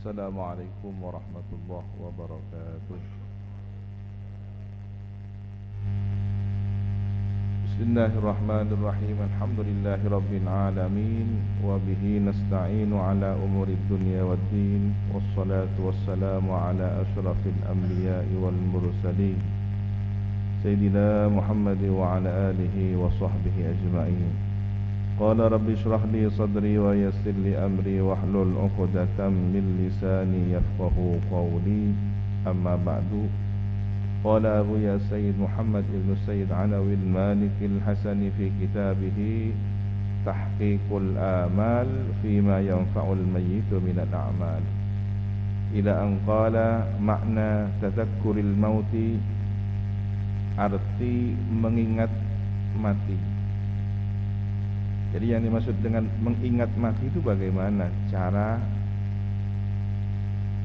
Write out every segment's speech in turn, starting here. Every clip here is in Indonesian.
Assalamualaikum warahmatullahi wabarakatuh. Bismillahirrahmanirrahim. Alhamdulillahi rabbil alamin wa bihi nasta'inu ala umuri dunya waddin wassalatu wassalamu ala asyrafil anbiya'i wal mursalin Sayyidina Muhammad wa ala alihi wa sahbihi ajma'in. Qala rabbi shrah li sadri wa yassir li amri wahlul 'uqdatam min lisani yafqahu qawli. Amma ba'du. Qala Abu ya Sayyid Muhammad ibn Sayyid Alawi al-Maliki al-Hasani fi kitabih Tahqiqul Amal Fima yanfa'ul mayyitu min al-a'mal, ila an qala makna tadhakkuril mauti, arti mengingat mati. Jadi yang dimaksud dengan mengingat mati itu bagaimana cara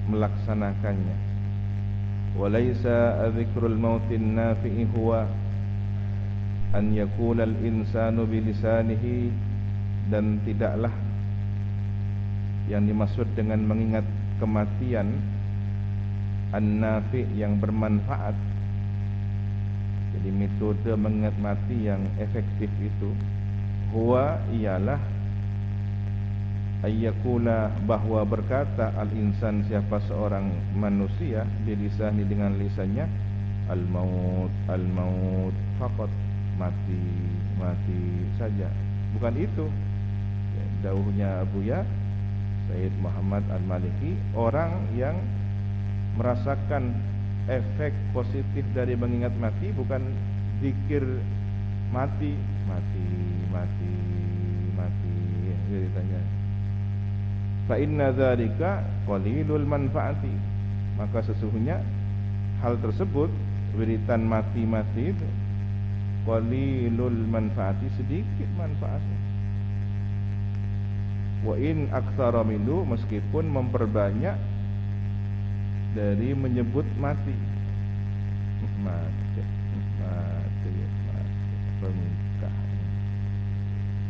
melaksanakannya. Walaysa dzikrul mautin nafi'i huwa an yaqula al-insanu bilisanihi, dan tidaklah yang dimaksud dengan mengingat kematian an-nafi' yang bermanfaat. Jadi metode mengingat mati yang efektif itu huwa ialah ayyakula, bahwa berkata al-insan, siapa seorang manusia, bilisani dengan lisannya, al-maut al-maut faqat, mati mati saja. Bukan itu ya, dawuhnya Abuya Sayyid Muhammad Al-Maliki, orang yang merasakan efek positif dari mengingat mati bukan zikir mati mati mati mati ya, ditanya fa inna dzalika qalilul manfaati, maka sesungguhnya hal tersebut, wiritan mati-mati itu, qalilul manfaati, sedikit manfaatnya. Wa in aktsara minhu, meskipun memperbanyak dari menyebut mati mati mati pemikah,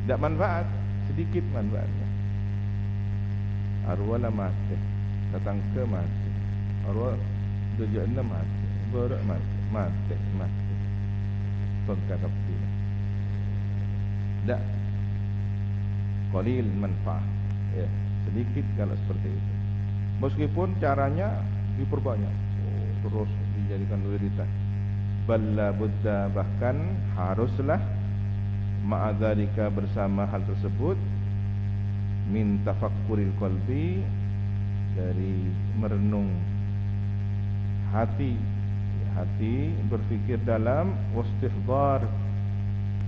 tidak manfaat, sedikit manfaatnya. Arwah mati, datang ke mati, arwah tujuannya mati, berak mati, mati mati, tongkat api. Tidak, qalil manfaat, ya, sedikit kalau seperti itu. Meskipun caranya diperbanyak, terus dijadikan wiritan. Balla buddha, bahkan haruslah ma'adzalika, bersama hal tersebut, min tafakkuril qalbi, dari merenung hati, hati berfikir dalam, wastihdar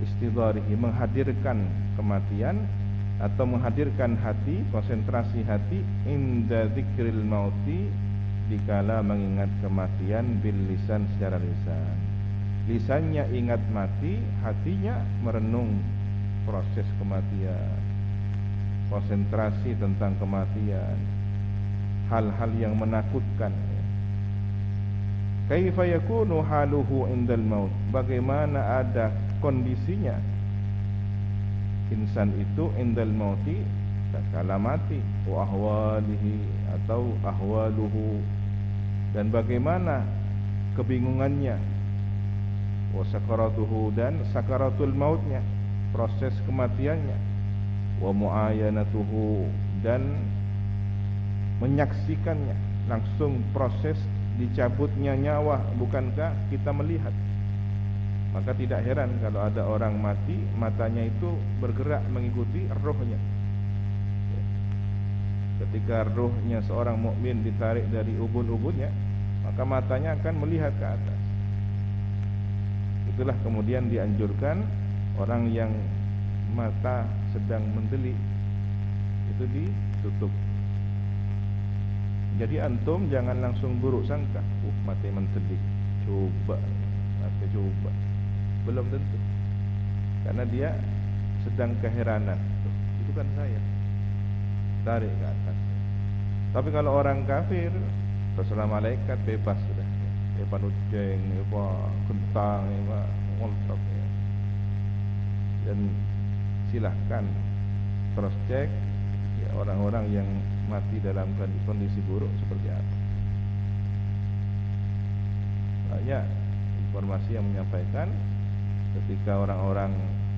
istidharihi, menghadirkan kematian atau menghadirkan hati, konsentrasi hati, inda dzikril mauti, dikala mengingat kematian, bil lisan, secara lisan. Lisannya ingat mati, hatinya merenung proses kematian, konsentrasi tentang kematian, hal-hal yang menakutkan. Kaifa yakunu haluhu indal maut, bagaimana ada kondisinya insan itu indal mauti, tatkala mati, wa ahwalihi, atau ahwaluhu, dan bagaimana kebingungannya, wa sakaratuhu, dan sakaratul mautnya, proses kematiannya, wa muayanatuhu, dan menyaksikannya langsung, proses dicabutnya nyawa, bukankah kita melihat? Maka tidak heran kalau ada orang mati, matanya itu bergerak mengikuti rohnya. Ketika rohnya seorang mukmin ditarik dari ubun-ubunnya, maka matanya akan melihat ke atas. Itulah kemudian dianjurkan orang yang mata sedang mendelik itu ditutup. Jadi antum jangan langsung buruk sangka, mati mendelik, coba mati, coba, belum tentu, karena dia sedang keheranan. Itu kan saya, tarik ke atas. Tapi kalau orang kafir, terserah malaikat, bebas sudah. Panuceng, kentang, montok, dan silahkan cross check, ya, orang-orang yang mati dalam kondisi buruk seperti apa. Banyak informasi yang menyampaikan ketika orang-orang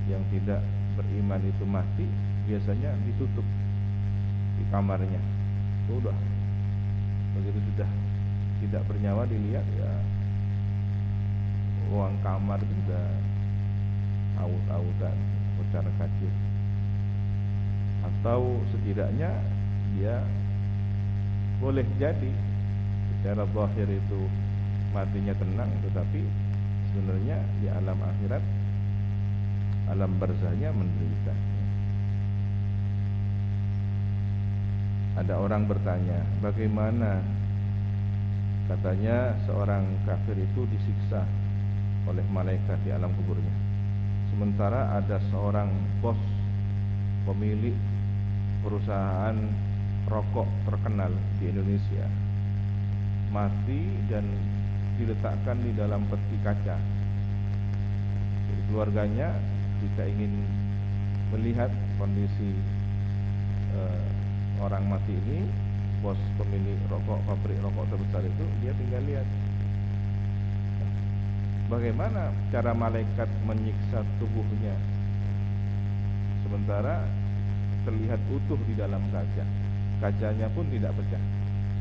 yang tidak beriman itu mati, biasanya ditutup di kamarnya. Sudah, begitu sudah tidak bernyawa dilihat, ya ruang kamar itu sudah aut-autan, secara kacir. Atau setidaknya dia boleh jadi secara zahir itu matinya tenang, tetapi sebenarnya di alam akhirat, alam barzahnya menderita. Ada orang bertanya, bagaimana katanya seorang kafir itu disiksa oleh malaikat di alam kuburnya, sementara ada seorang bos pemilik perusahaan rokok terkenal di Indonesia mati dan diletakkan di dalam peti kaca. Jadi keluarganya jika ingin melihat kondisi orang mati ini, bos pemilik rokok, pabrik rokok terbesar itu, dia tinggal lihat bagaimana cara malaikat menyiksa tubuhnya sementara terlihat utuh di dalam kaca. Kacanya pun tidak pecah.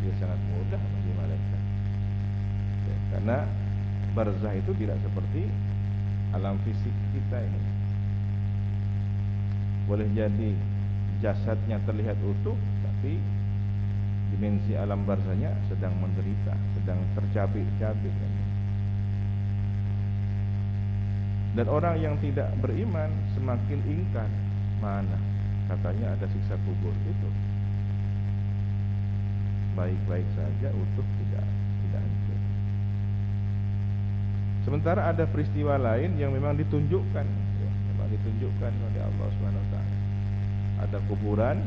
Dia sangat mudah bagi malaikat. Ya, karena barzah itu tidak seperti alam fisik kita ini. Boleh jadi jasadnya terlihat utuh, tapi dimensi alam barzahnya sedang menderita, sedang tercabik-cabik. Dan orang yang tidak beriman semakin ingkar. Mana katanya ada siksa kubur, itu baik-baik saja, utuh, tidak hancur. Sementara ada peristiwa lain yang memang ditunjukkan, ya, memang ditunjukkan oleh Allah SWT. Ada kuburan,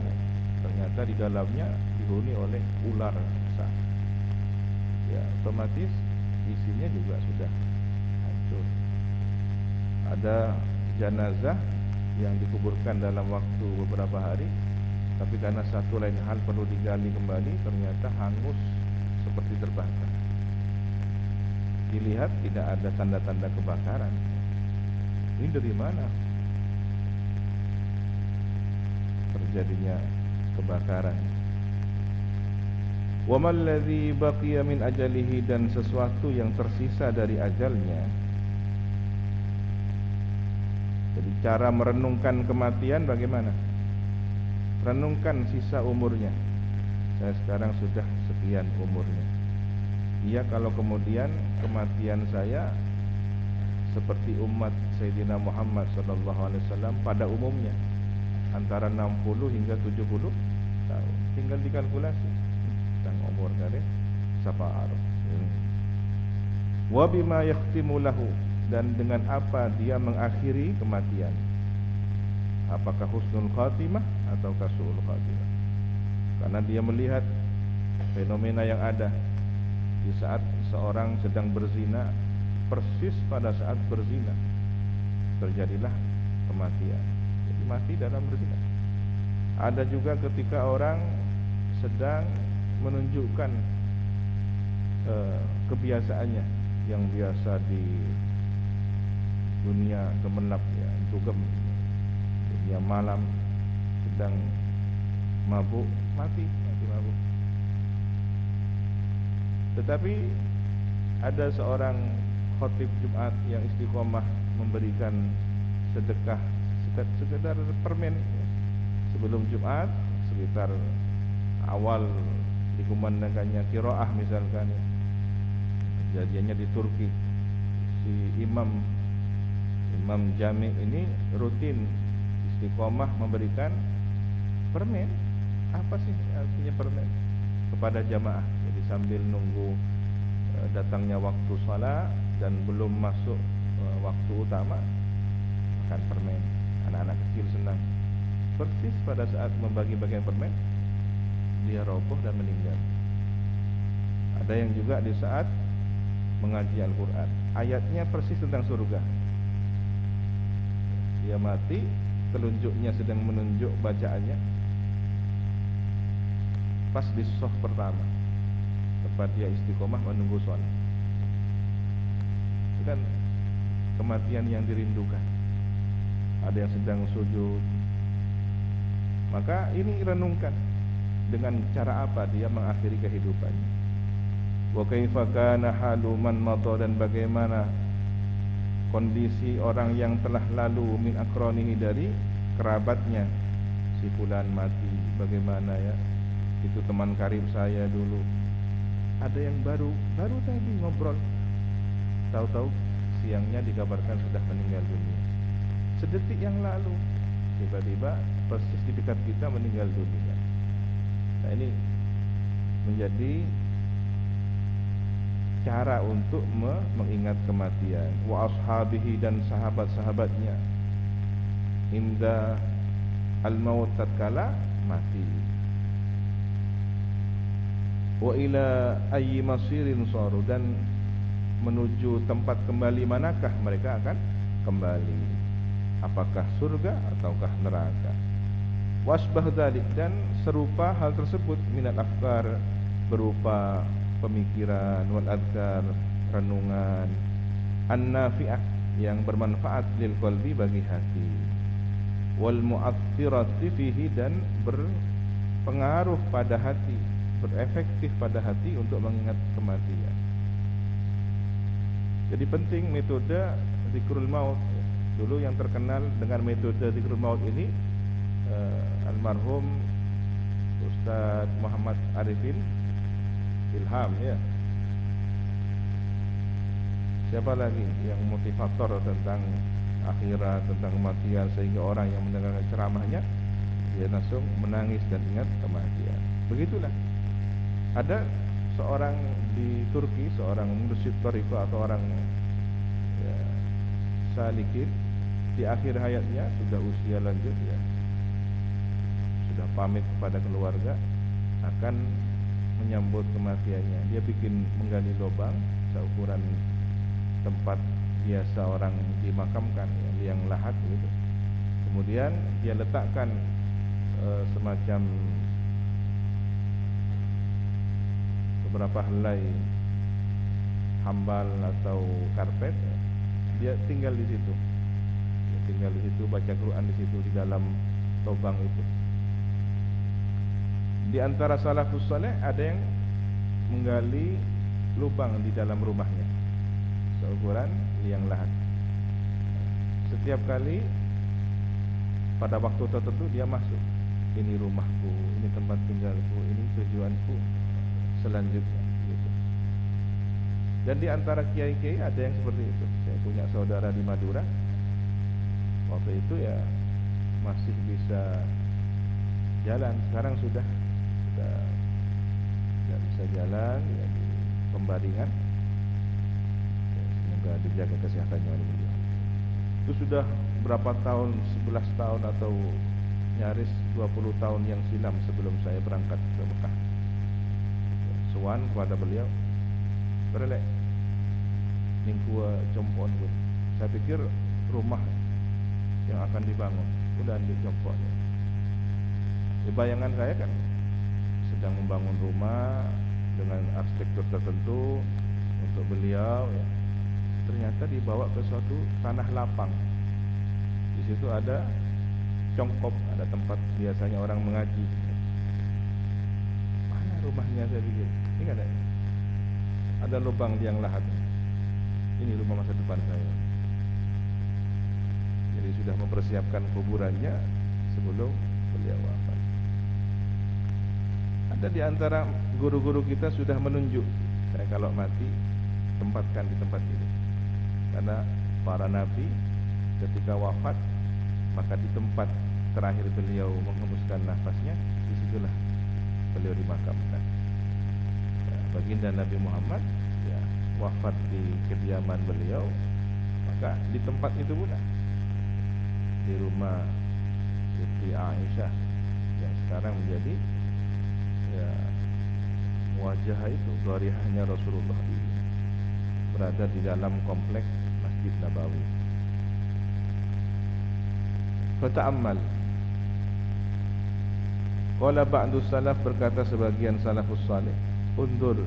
ternyata di dalamnya dihuni oleh ular besar. Ya, otomatis isinya juga sudah hancur. Ada jenazah yang dikuburkan dalam waktu beberapa hari, tapi karena satu lain hal perlu digali kembali, ternyata hangus seperti terbakar. Dilihat tidak ada tanda-tanda kebakaran. Ini dari mana terjadinya kebakaran? Wa mal ladzi baqiya min ajalihi, dan sesuatu yang tersisa dari ajalnya. Jadi cara merenungkan kematian bagaimana? Renungkan sisa umurnya. Saya sekarang sudah sekian umurnya. Iya, kalau kemudian kematian saya seperti umat Sayyidina Muhammad SAW pada umumnya, antara 60 hingga 70 tahun. Tinggal dikalkulasi tentang umur kali siapa aruf. Wa bima yakhtimu lahu, dan dengan apa dia mengakhiri kematian. Apakah husnul khatimah atau su'ul khatimah? Karena dia melihat fenomena yang ada di saat seorang sedang berzina, persis pada saat berzina terjadilah kematian. Jadi mati dalam berzina. Ada juga ketika orang sedang menunjukkan kebiasaannya yang biasa di dunia gemerlap, ya, dugem, dunia malam, sedang mabuk, mati mabuk. Tetapi ada seorang khotib Jumat yang istiqomah memberikan sedekah sekedar permen sebelum Jumat, sekitar awal dikumandangkannya qiraah misalkan, kejadiannya di Turki. Si Imam Jami ini rutin istiqomah memberikan permen. Apa sih artinya permen? Kepada jamaah. Jadi sambil nunggu datangnya waktu salat dan belum masuk waktu utama, makan permen. Anak-anak kecil senang. Persis pada saat membagi-bagian permen, dia roboh dan meninggal. Ada yang juga di saat mengaji Al-Quran, ayatnya persis tentang surga. Dia mati, telunjuknya sedang menunjuk bacaannya, pas di shaf pertama tempat dia istiqomah menunggu sholat. Itu kan kematian yang dirindukan. Ada yang sedang sujud. Maka ini renungkan dengan cara apa dia mengakhiri kehidupannya. Wa kaifa kana halu man madha, dan bagaimana kondisi orang yang telah lalu min akronihi, dari kerabatnya. Si fulan mati, bagaimana ya, itu teman karib saya dulu. Ada yang baru tadi ngobrol, tahu-tahu siangnya dikabarkan sudah meninggal dunia. Sedetik yang lalu tiba-tiba persis di dekat kita meninggal dunia. Nah, ini menjadi cara untuk mengingat kematian. Wa ashabihi, dan sahabat-sahabatnya, inda al-maut, tatkala mati. Wa ila ayyi masirin saru, dan menuju tempat kembali manakah mereka akan kembali, apakah surga ataukah neraka. Wasbah dzalik, dan serupa hal tersebut, minal afkar, berupa pemikiran, wal adkar, renungan, an-nafi'ah, yang bermanfaat, lil qalbi, bagi hati, wal mu'aththirati fihi, dan berpengaruh pada hati, berefektif pada hati untuk mengingat kematian. Jadi penting metode zikrul maut. Dulu yang terkenal dengan metode zikrul maut ini almarhum Ustaz Muhammad Arifin Ilham, ya. Siapa lagi yang motivator tentang akhirat, tentang kematian, sehingga orang yang mendengarkan ceramahnya dia langsung menangis dan ingat kematian. Begitulah. Ada seorang di Turki, seorang mursyid thariqah atau orang ya, salikin, di akhir hayatnya sudah usia lanjut, ya, sudah pamit kepada keluarga akan menyambut kematiannya. Dia bikin menggali lubang seukuran tempat biasa orang dimakamkan, ya, liang lahat gitu. Kemudian dia letakkan semacam beberapa helai hambal atau karpet, ya. Dia tinggal di situ. Dia tinggal di situ, baca Quran di situ, di dalam lubang itu. Di antara salafus saleh ada yang menggali lubang di dalam rumahnya seukuran liang lahat. Setiap kali pada waktu tertentu dia masuk. Ini rumahku, ini tempat tinggalku, ini tujuanku selanjutnya, gitu. Dan di antara kiai-kiai ada yang seperti itu. Saya punya saudara di Madura. Waktu itu ya masih bisa jalan, sekarang sudah tidak bisa jalan, ya, di Pembaringan. Ya, semoga dijaga kesehatannya oleh beliau. Itu sudah berapa tahun, 11 tahun atau nyaris 20 tahun yang silam sebelum saya berangkat ke Mekah. Sowan kepada beliau, "Berelek ning gua Compon, saya pikir rumah yang akan dibangun udah di Compon." Ya, bayangan saya kan sedang membangun rumah dengan arsitektur tertentu untuk beliau, ya. Ternyata dibawa ke suatu tanah lapang. Di situ ada congkop, ada tempat biasanya orang mengaji. Mana rumahnya, saya pikir. Ini kan ada lubang liang lahat. Ini rumah masa depan saya. Jadi sudah mempersiapkan kuburannya sebelum beliau wafat. Ada di antara guru-guru kita sudah menunjuk, saya kalau mati tempatkan di tempat ini. Karena para nabi ketika wafat, maka di tempat terakhir beliau menghembuskan nafasnya, disitulah beliau dimakamkan. Ya, baginda Nabi Muhammad, ya, wafat di kediaman beliau, maka di tempat itu pula, di rumah Siti Aisyah yang sekarang menjadi, ya, wajah itu dharihahnya Rasulullah ini, berada di dalam kompleks Masjid Nabawi. Fata'ammal, Qala ba'du salaf, berkata sebagian salafus salih, undur,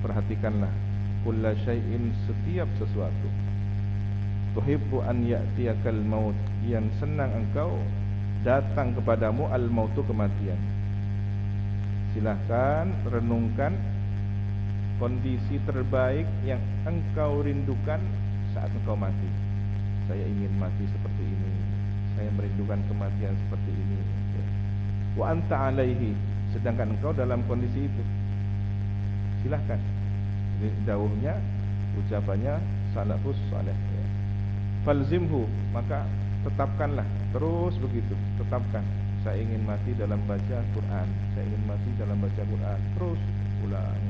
perhatikanlah, kulla syai'in, setiap sesuatu, tuhibbu an ya'tiyakal maut, yang senang engkau datang kepadamu al mautu, kematian. Silahkan renungkan kondisi terbaik yang engkau rindukan saat engkau mati. Saya ingin mati seperti ini, saya merindukan kematian seperti ini. Wa anta alaihi, sedangkan engkau dalam kondisi itu. Silahkan. Ini dawuhnya, ucapannya salafus saleh. Falzimhu, maka tetapkanlah, terus begitu, tetapkan. Saya ingin mati dalam baca Quran, saya ingin mati dalam baca Quran, terus ulang.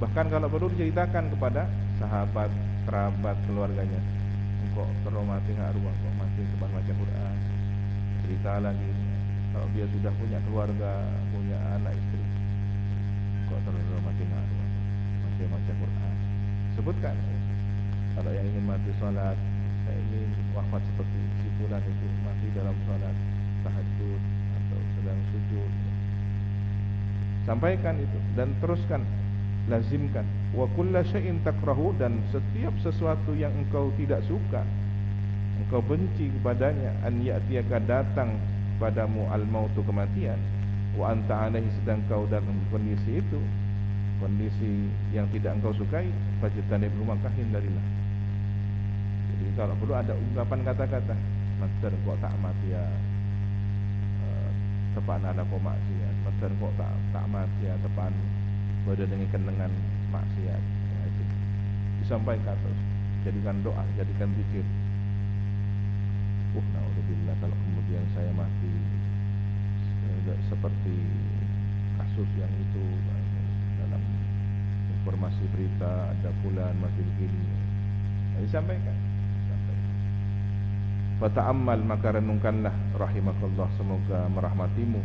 Bahkan kalau perlu diceritakan kepada sahabat, kerabat, keluarganya. Kok terlalu mati nggak ruang, kok mati depan baca Quran. Cerita lagi. Kalau dia sudah punya keluarga, punya anak istri, kok terlalu mati nggak ruang, masih baca Quran. Sebutkan. Kalau yang ingin mati sholat, saya ingin wafat seperti si fulan itu, mati dalam sholat tahajud atau sedang sujud. Sampaikan itu dan teruskan, lazimkan. Wa kulla syai'in takrahu, dan setiap sesuatu yang engkau tidak suka, engkau benci kepadanya, an ya'tiyaka, datang padamu al mautu, kematian, wa anta alaihi, sedang kau dalam kondisi itu, kondisi yang tidak engkau sukai, fajtanib, maka hindarilah. Jadi kalau perlu ada ungkapan kata-kata, master kok tak mati ya, tepan ada kok maksiat, master kok tak mati ya, tepan berada dengan kenangan maksiat. Nah, itu disampaikan terus, jadikan doa, jadikan zikir. Naudzubillah, kalau kemudian saya mati seperti kasus yang itu, dalam informasi berita ada fulan mati begini, nah, disampaikan. Fata'ammal, maka renungkanlah, rahimakallah, semoga merahmatimu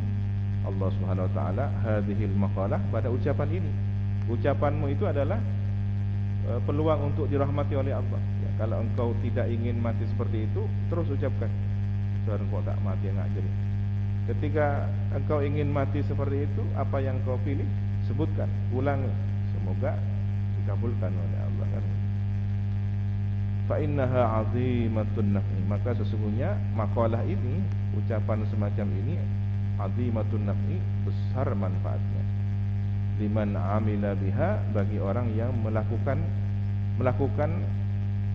Allah Subhanahu wa taala, hadhil maqalah, pada ucapan ini. Ucapanmu itu adalah peluang untuk dirahmati oleh Allah. Ya, kalau engkau tidak ingin mati seperti itu, terus ucapkan, "Tuhan, kok tak mati enggak jadi." Ketika engkau ingin mati seperti itu, apa yang kau pilih, sebutkan, ulangi, semoga dikabulkan oleh Allah kan. Fa innaha 'azimatun naf'i, maka sesungguhnya makalah ini, ucapan semacam ini, 'azimatun naf'i, besar manfaatnya. Liman 'amila biha, bagi orang yang melakukan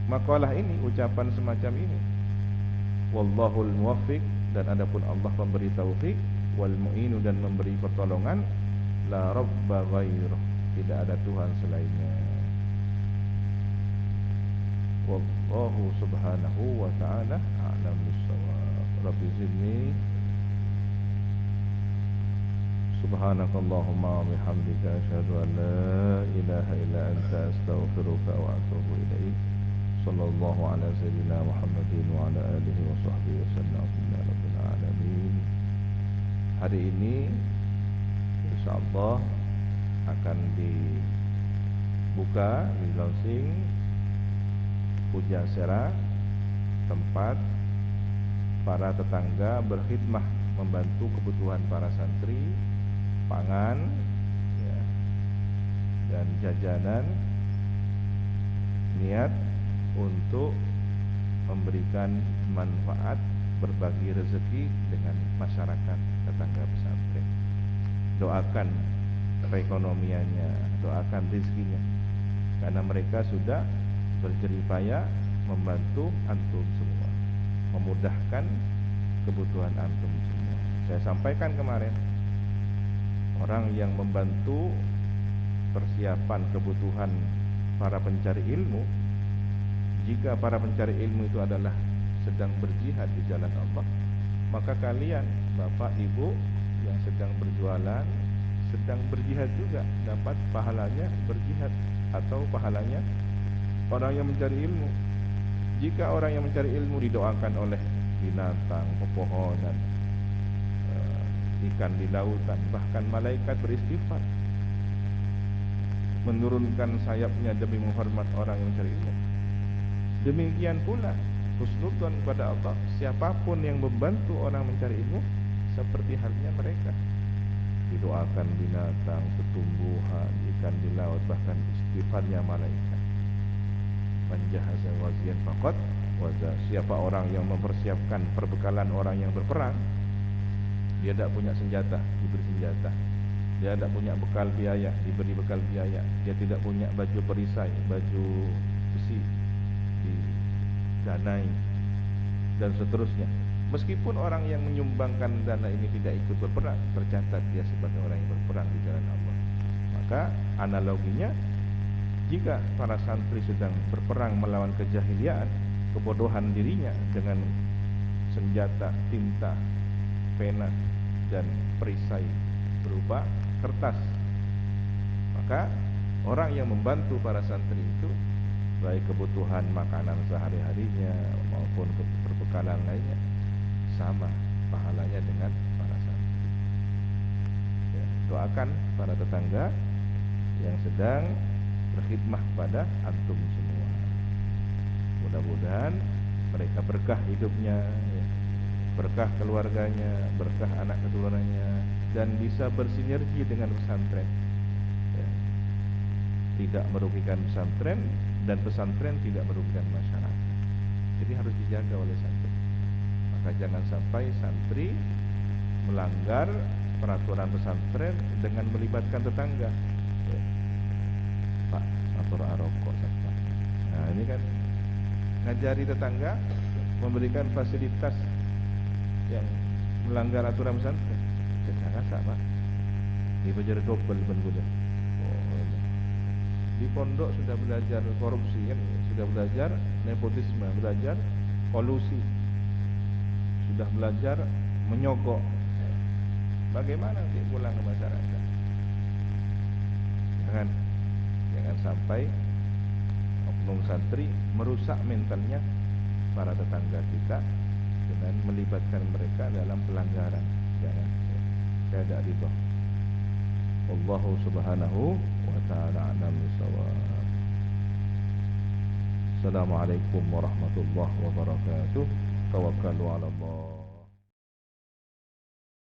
makalah ini, ucapan semacam ini. Wallahul muwaffiq, dan adapun Allah pemberi taufik, wal mu'inu, dan memberi pertolongan, la rabba ghairuh, tidak ada Tuhan selainnya. Wallahu subhanahu wa ta'ala a'lam bis-shawab. Rabbi zidni subhanakallahumma wa bihamdika, asyhadu an la ilaha illa anta, astaghfiruka wa atubu ilaik. Sallallahu ala sayyidina Muhammadin wa ala alihi wa sahbihi wasallam. Rabbil alamin. Hari ini insyaallah akan dibuka, di launching Puja Sera, tempat para tetangga berkhidmah membantu kebutuhan para santri, pangan ya, dan jajanan, niat untuk memberikan manfaat, berbagi rezeki dengan masyarakat tetangga pesantren. Doakan perekonomiannya, doakan rezekinya, karena mereka sudah berjerih payah membantu antum semua, memudahkan kebutuhan antum semua. Saya sampaikan kemarin, orang yang membantu persiapan kebutuhan para pencari ilmu, jika para pencari ilmu itu adalah sedang berjihad di jalan Allah, maka kalian, bapak ibu yang sedang berjualan, sedang berjihad juga, dapat pahalanya berjihad atau pahalanya orang yang mencari ilmu. Jika orang yang mencari ilmu didoakan oleh binatang, pepohonan, ikan di lautan, bahkan malaikat beristighfar, menurunkan sayapnya demi menghormat orang yang mencari ilmu. Demikian pula husnudzon kepada Allah, siapapun yang membantu orang mencari ilmu, seperti halnya mereka. Didoakan binatang, tumbuhan, ikan di laut, bahkan istighfarnya malaikat. Man jahaza wazian faqad waza. Siapa orang yang mempersiapkan perbekalan orang yang berperang, dia tidak punya senjata, diberi senjata. Dia tidak punya bekal biaya, diberi bekal biaya. Dia tidak punya baju perisai, baju besi, didanai, dan seterusnya. Meskipun orang yang menyumbangkan dana ini tidak ikut berperang, tercatat dia sebagai orang yang berperang di jalan Allah. Maka analoginya, jika para santri sedang berperang melawan kejahiliaan, kebodohan dirinya dengan senjata, tinta, pena, dan perisai berupa kertas, maka orang yang membantu para santri itu, baik kebutuhan makanan sehari-harinya maupun perbekalan lainnya, sama pahalanya dengan para santri. Ya, doakan para tetangga yang sedang berkhidmah pada antum semua. Mudah-mudahan mereka berkah hidupnya, ya, berkah keluarganya, berkah anak keturunannya, dan bisa bersinergi dengan pesantren, ya. Tidak merugikan pesantren, dan pesantren tidak merugikan masyarakat. Jadi harus dijaga oleh santri. Maka jangan sampai santri melanggar peraturan pesantren dengan melibatkan tetangga, ya. Pak, atur rokok, Pak. Nah, ini kan ngajari tetangga, memberikan fasilitas yang melanggar aturan pesantren. Jangan sama. Di belajar double ben. Di pondok sudah belajar korupsi kan, sudah belajar nepotisme, belajar kolusi, sudah belajar menyogok. Bagaimana nanti pulang ke masyarakat? Jangan sampai oknum santri merusak mentalnya para tetangga kita dengan melibatkan mereka dalam pelanggaran. Jangan. Saya tidak ridha. Wallahu subhanahu wa ta'ala a'lam bishawab. Assalamualaikum warahmatullahi wabarakatuh. Tawakkalu 'ala Allah.